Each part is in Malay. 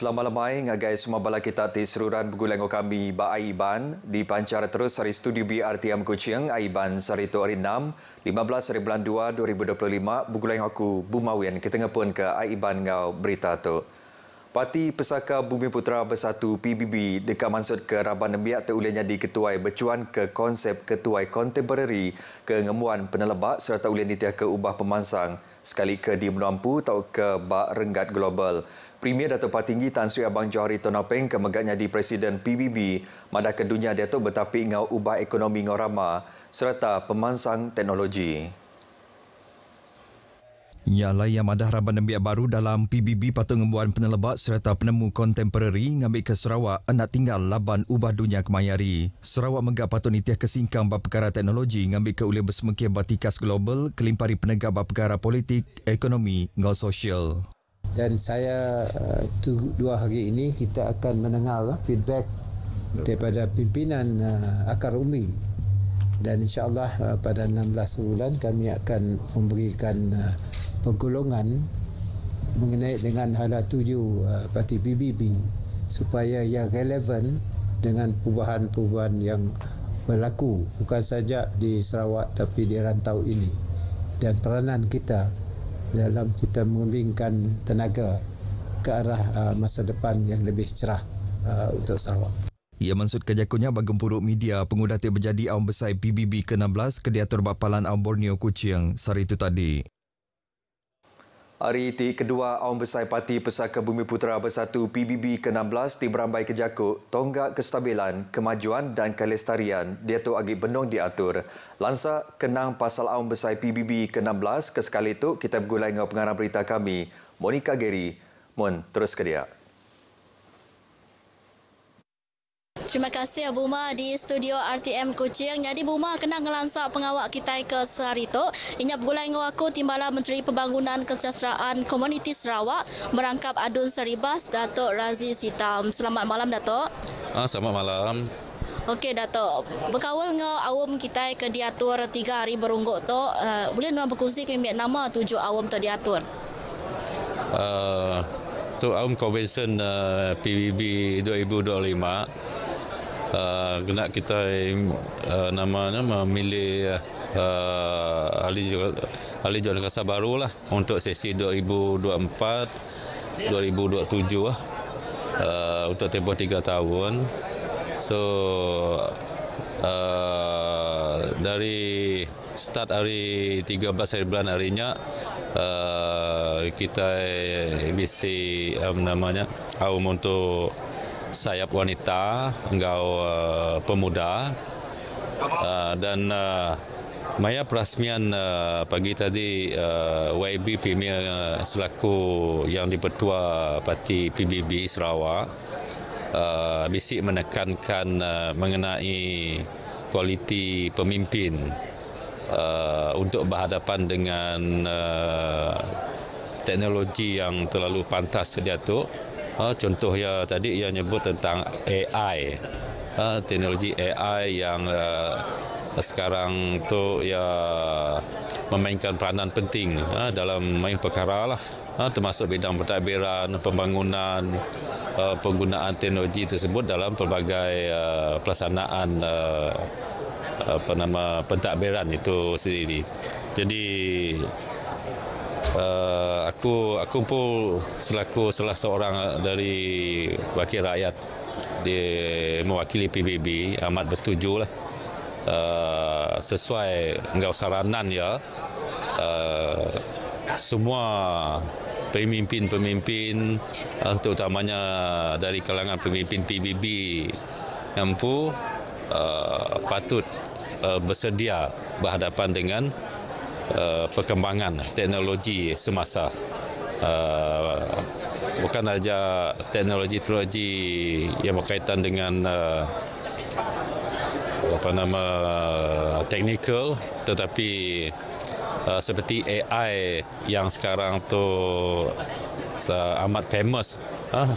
Selamat lemai ngagai semua bala kita ti seruran bergulang kami ba Aiban di pancar terus hari studio BRTM Kuching Aiban sari tu hari 6 15 hari bulan 2 2025 bergulang aku Bumawian kita ngepun ke Aiban ngau berita tu. Parti Pesaka Bumi Putera Bersatu PBB dekat maksud ke Raban Nembiak terulihnya di ketuai bercuan ke konsep ketuai kontemporari ke ngemuan penelebak serta ulih nitiah ke ubah pemansang sekali ke di menampu atau ke bak renggat global. Premier Datuk Patinggi Tan Sri Abang Johari Tonapeng kemegatnya di Presiden PBB madah ke dunia Datuk bertapi ngau ubah ekonomi ngau rama serta pemansang teknologi. Ialah yang madah Raban Nembiak baru dalam PBB patut ngembuan penelebak serta penemu kontemporari ngambil ke Sarawak anak tinggal laban ubah dunia kemayari. Sarawak megak patut nitiah kesingkang bab perkara teknologi ngambil ke ulih bersemekih batikas global kelimpari penegak bab perkara politik, ekonomi, ngau sosial. Dan saya dua hari ini kita akan mendengar feedback daripada pimpinan Akar Umi dan insyaAllah pada 16 bulan kami akan memberikan pergolongan mengenai dengan hala tuju parti PBB supaya ia relevan dengan perubahan-perubahan yang berlaku bukan saja di Sarawak tapi di rantau ini dan peranan kita dalam kita menggulingkan tenaga ke arah masa depan yang lebih cerah untuk Sarawak. Ia maksud kejakunya bagempuruk media pengudati berjadi awam besar PBB ke-16 ke diatur Bapalan Awam Borneo Kuching sari itu tadi. Hari ti kedua awam besar Parti Pesaka Bumi Putera Bersatu PBB ke-16 ti berambai kejakuk tonggak kestabilan, kemajuan dan kelestarian diatur agi benong diatur. Lansa kenang pasal awam besar PBB ke-16 ke sekali itu kita bergulai dengan pengarah berita kami Monica Geri. Mon terus ke dia. Terima kasih Buma di studio RTM Kuching. Jadi Buma kena ngelansak pengawak kita ke sehari itu. Inya bergulai dengan aku Timbalan Menteri Pembangunan Kesejahteraan Komuniti Sarawak merangkap Adun Seribas Datuk Razi Sitam. Selamat malam Datuk. Selamat malam. Okey Datuk, berkawal dengan awam kita ke diatur 3 hari berungguk tu. Boleh nak berkongsi ke nama 7 awam tu diatur? Tu awam convention PBB 2025. Kena kita namanya memilih ahli jualan kasar baru lah untuk sesi 2024 2027 untuk tempoh 3 tahun. So dari start hari 13 hari bulan harinya kita bisi namanya awam untuk sayap wanita, engkau pemuda dan maya perasmian pagi tadi YB Premier selaku yang dipertua Parti PBB Sarawak bisik menekankan mengenai kualiti pemimpin untuk berhadapan dengan teknologi yang terlalu pantas diatur. Contoh ya tadi ia nyebut tentang AI, teknologi AI yang sekarang tu ya memainkan peranan penting dalam banyak perkara lah, termasuk bidang pentadbiran, pembangunan, penggunaan teknologi tersebut dalam pelbagai pelaksanaan pentadbiran itu sendiri. Jadi aku pun selaku salah seorang dari wakil rakyat mewakili PBB amat bersetuju lah sesuai engkau saranan ya semua pemimpin terutamanya dari kalangan pemimpin PBB mampu patut bersedia berhadapan dengan perkembangan teknologi semasa. Bukan saja teknologi yang berkaitan dengan teknikal, tetapi seperti AI yang sekarang tu amat famous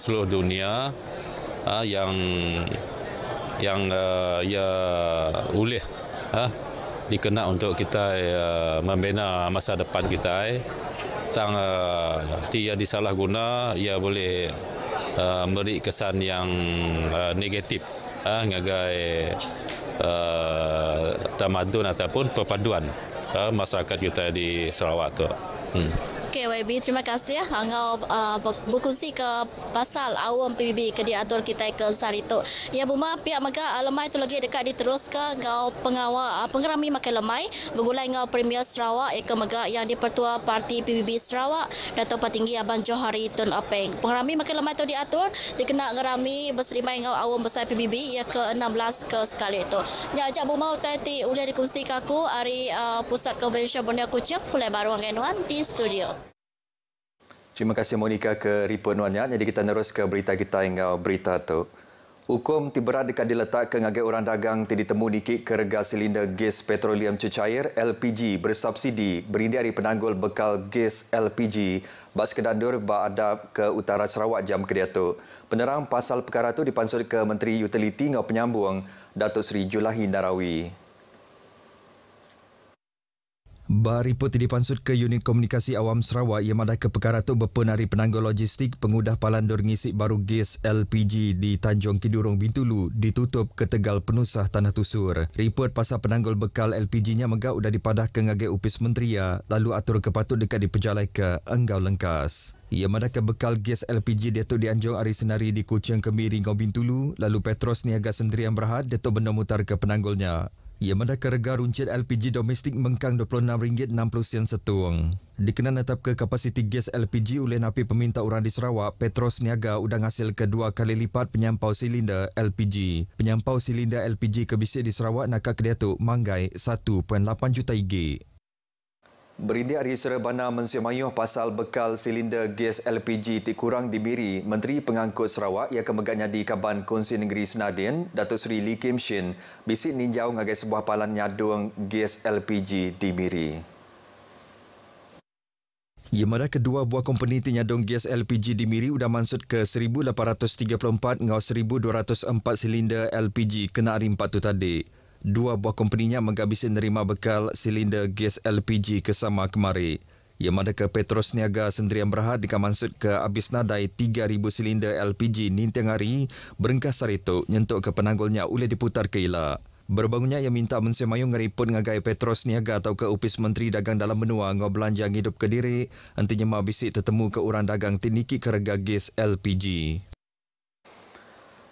seluruh dunia, yang ia boleh dikenal untuk kita membina masa depan kita. Tang ia disalahguna, ia boleh memberi kesan yang negatif ngagai tamadun ataupun perpaduan masyarakat kita di Sarawak tu. Okey, YB, terima kasih angau berkongsi ke pasal awam PBB ke diatur kita ke Sarito. Ya Buma, pihak maga lemai tu lagi dekat diteruskan ngau pengawal pengerami makan lemai bergulai ngau Premier Sarawak ke maga yang dipertua Parti PBB Sarawak Datuk Petinggi Abang Johari Tun Apeng. Pengerami makan lemai tu diatur dikena ngerami berserimai ngau awam besar PBB ya ke-16 ke sekali itu. Ya ajak Buma utai ulih dikongsi ke aku hari Pusat Konvensyen Borneo Kuching Pulai Baru Angainuan di studio. Terima kasih Monika ke report nuannya. Jadi kita terus ke berita kita hingga berita tu. Hukum tiberat dekat diletak ke ngagai orang dagang ditemu nikik ke rega silinder gas petroleum cecair LPG bersubsidi berindi dari penanggul bekal gas LPG bak sekedandur bak adab ke utara Sarawak jam kedia tu. Penerang pasal perkara tu dipansut ke Menteri Utiliti ngau penyambung Datuk Seri Julahi Narawi. Bariput dipansut ke Unit Komunikasi Awam Sarawak yang madah ke perkara tu berpenari penanggul logistik pengudah palandur ngisi baru gas LPG di Tanjung Kidurong Bintulu ditutup ke Tegal Penusah Tanah Tusur. Report pasal penanggul bekal LPG-nya megak udah dipadah ke ngagai Upis Menteri lalu atur kepatut dekat diperjalai ke Enggau Lengkas. Ia madah ke bekal gas LPG dia tu dianjung hari senari di Kuching Kemiri Ngau Bintulu lalu Petros Niaga Sendirian Berhad dia tu benda mutar ke penanggulnya. Ia madah ke rega runcit LPG domestik mengkang RM26.60 setuang. Dikenan netap ke kapasiti gas LPG oleh napi peminta orang di Sarawak, Petros Niaga udah ngasil ke 2 kali lipat penyampau silinder LPG. Penyampau silinder LPG ke bisik di Sarawak nakak kedia tu manggai 1.8 juta IG. Berindi hari Serebana mensimayuh pasal bekal silinder gas LPG tik kurang di Miri, Menteri Pengangkut Sarawak yang kemegaknya di Kaban Kongsi Negeri Senadin, Datuk Seri Lee Kim Shin, bisik ninjau ngagai sebuah palan nyadung gas LPG di Miri. Ia madah kedua buah komponiti nyadung gas LPG di Miri udah mansut ke 1,834 ngau 1,204 silinder LPG kena hari 4 tu tadi. Dua buah kompaninya menggabisi nerima bekal silinder gas LPG kesama kemari. Ia madah ke Petros Niaga Sendirian Berhad dikamansut ke habis nadai 3,000 silinder LPG ninteng hari berengkas Sarito nyentuk ke penanggulnya oleh diputar ke ila. Berbangunnya ia minta mensemayung ngeripun ngagai Petros Niaga atau ke Upis Menteri Dagang Dalam Benua ngau belanja hidup ke diri antinya mabisik tertemu ke orang dagang tiniki ke rega gas LPG.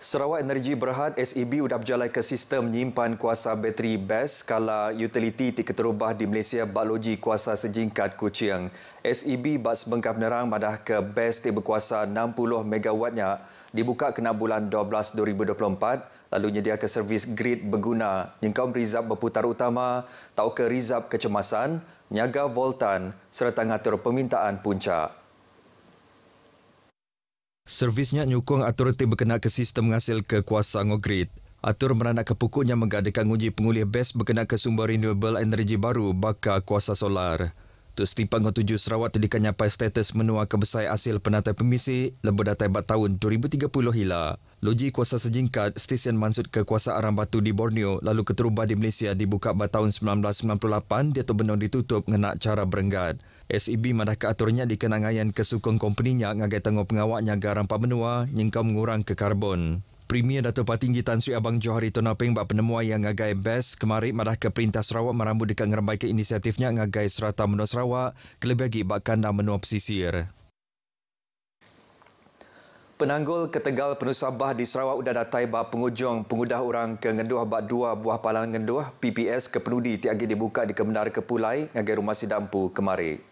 Sarawak Energy Berhad SEB sudah berjalai ke sistem menyimpan kuasa bateri BES skala utiliti terubah di Malaysia bak loji kuasa sejingkat Kuching. SEB bak sebengkap penerang madah ke BES berkuasa 60 megawattnya dibuka kena bulan 12 2024 lalu nyedia ke servis grid berguna nyengkau rizab berputar utama tau ke rizab kecemasan, nyaga voltan serta ngatur permintaan puncak. Servisnya nyukung atur berkenaan ke sistem menghasil ke kuasa ngogrid. Atur meranak ke pokoknya mengadakan uji pengulih BES berkenaan ke sumber renewable energy baru bakal kuasa solar. Tuk Setipang 7 Sarawak tadikan nyapai status menua kebesai hasil penatai pemisi lebih datai bat tahun 2030 hila. Loji kuasa sejingkat stesen mansut ke kuasa arang batu di Borneo lalu keterubah di Malaysia dibuka bat tahun 1998 dia tu benong ditutup ngenak cara berenggat. SEB madah ke aturnya dikenangayan ke sukong kompeninya ngagai tengok pengawaknya garam pamenua nyengkau mengurang ke karbon. Premier Datuk Petinggi Tan Sri Abang Johari Tun Apeng bak penemuan yang ngagai BES kemarin madah ke Perintah Sarawak merambut dekat ngerambai ke inisiatifnya ngagai serata menua Sarawak kelebih lagi bak kandang menua pesisir. Penanggul ke Tegal Penusabah di Sarawak udah datai bak penghujung pengudah orang ke ngenduh bak 2 buah palang ngenduh PPS ke penudi tiagi dibuka di Kemendar Kepulai ngagai Rumah Sidampu kemarin.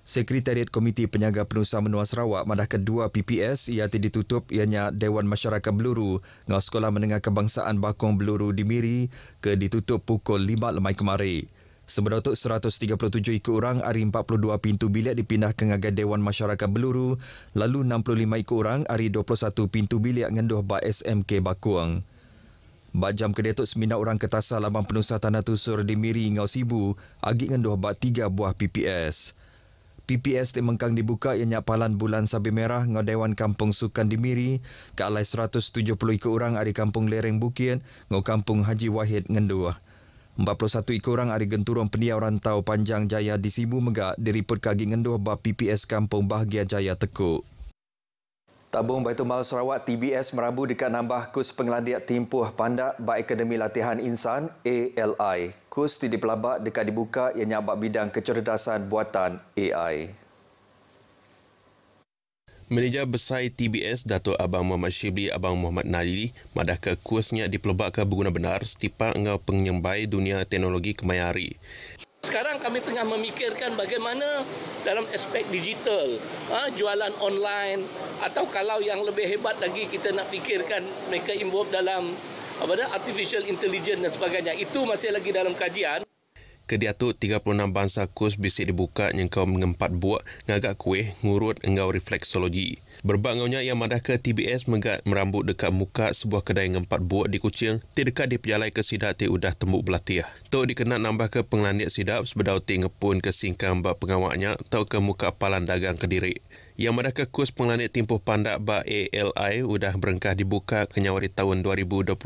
Sekretariat Komiti Penyaga Penusa Menua Sarawak madah kedua PPS ia ditutup ianya Dewan Masyarakat Beluru ngau Sekolah Menengah Kebangsaan Bakong Beluru di Miri ke ditutup pukul 5 lemai kemari. Sebedatuk 137 ikut orang hari 42 pintu bilik dipindah ke ngagai Dewan Masyarakat Beluru lalu 65 ikut orang hari 21 pintu bilik ngenduh bak SMK Bakong. Bak jam kedetuk 9 orang ketasa Labang Penusa Tanah Tusur di Miri ngau Sibu agi ngenduh bak 3 buah PPS. PPS Temengkang dibuka ianya palan bulan Sabi Merah ngau Dewan Kampung Sukan di Miri ke alai 170 ikut orang dari Kampung Lereng Bukit ngau Kampung Haji Wahid ngenduah. 41 ekor orang ari genturong pendiau rantau Panjang Jaya di Sibu Megak diriput kagi ngenduh ba PPS Kampung Bahagia Jaya Tekuk. Tabung Baitul Mal Sarawak TBS merabu dekat nambah kurs pengelandiak timpuh pandak ba Akademi Latihan Insan ALI. Kurs di pelabak dekat dibuka yang nyabak bidang kecerdasan buatan AI. Manager Besar TBS Dato' Abang Muhammad Shibli Abang Muhammad Nalili madah ke kursnya dipelebakkan berguna benar setiap engau penyembai dunia teknologi kemayari. Sekarang kami tengah memikirkan bagaimana dalam aspek digital, jualan online atau kalau yang lebih hebat lagi kita nak fikirkan mereka involved dalam artificial intelligence dan sebagainya. Itu masih lagi dalam kajian. Kediatuk 36 bangsa kurs bisik dibuka nyengkau mengempat buak ngagak kuih ngurut engau refleksologi. Berbangaunya yang madah ke TBS megat merambut dekat muka sebuah kedai ngempat buak di Kuching, ti dekat di pejalai ke sidak ti udah tembuk belatiah. Tok dikenal nambah ke pengelandiak sidap sebedau ti ngepun ke singkang bak pengawaknya atau ke muka palan dagang Kediri. Yang madah ke kurs pengelandiak timpuh pandak bak ALI udah berengkah dibuka ke nyawari tahun 2023.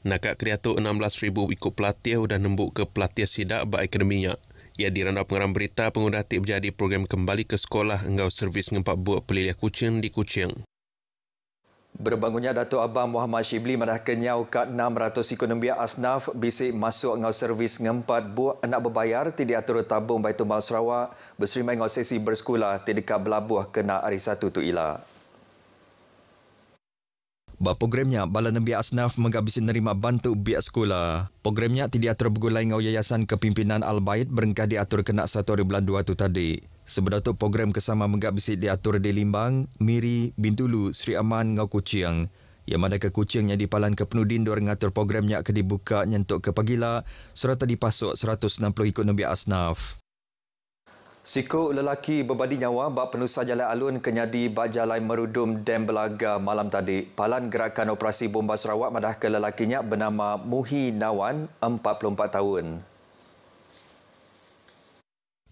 Nakak Kediatuk 16,000 ikut pelatih sudah nembuk ke pelatih sidak bak akademinya. Ia dirandau pengarang berita pengguna aktif berjadi program kembali ke sekolah engau servis ngempat buat peliliah Kuching di Kuching. Berbangunnya Dato' Abang Muhammad Shibli madah kenyau kat 600 ekonomi asnaf bisik masuk engau servis ngempat buat anak berbayar ti diatur tabung Baitul Mal Sarawak berserimai engau sesi bersekolah ti dekat Belabuh kena hari Satu tu ilah. Ba programnya Balan Biak Asnaf menghabisi nerima bantu biak sekolah. Programnya tidak diatur bergulai ngau Yayasan Kepimpinan Al-Bait berengkah diatur kena 1 hari bulan 2 tu tadi. Sebelum tu program kesama menghabisi diatur di Limbang, Miri, Bintulu, Sri Aman ngau Kuching. Yang mana ke Kuching yang dipalan ke Penudin dua ngatur programnya ke dibuka nyentuk ke Pagila serta dipasuk 160 ekonomi asnaf. Sikuk lelaki berbadi nyawa bak penusa jalan alun kenyadi bak jalan merudum Dam Belaga malam tadi. Palan Gerakan Operasi Bomba Sarawak madah ke lelakinya bernama Muhi Nawan, 44 tahun.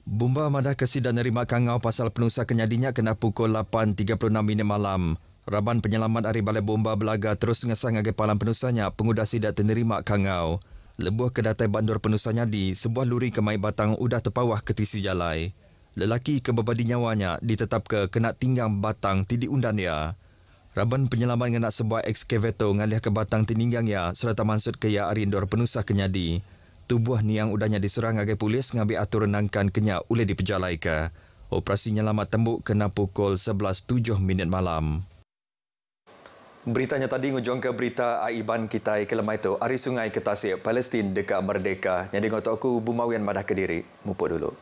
Bomba madah ke sidang nerima kangau pasal penusa kenyadinya kena pukul 8.36 malam. Raban Penyelamat Hari Balai Bomba Belaga terus ngesang agai palan penusanya pengudah sidak ternerima kangau. Lebuh ke datai bandar penusanya di sebuah luri kemai batang udah terpawah ke tisi jalai. Lelaki ke berbadi nyawanya ditetap ke kena tinggang batang ti diundan ya. Raban Penyelamat ngena sebuah ekskavator ngalih ke batang tininggang ya serta mansut ke ya arindor penusah kenyadi. Tubuh ni yang udahnya diserang agai polis ngambil atur renangkan kenya oleh dipejalai ke. Operasi nyelamat tembuk kena pukul 11.07 malam. Beritanya tadi ngujung ke berita Aiban kita ke lemah itu. Ari Sungai ke Tasik, Palestin dekat Merdeka. Yang dengar aku Bumawian madah Kediri. Mupuk dulu.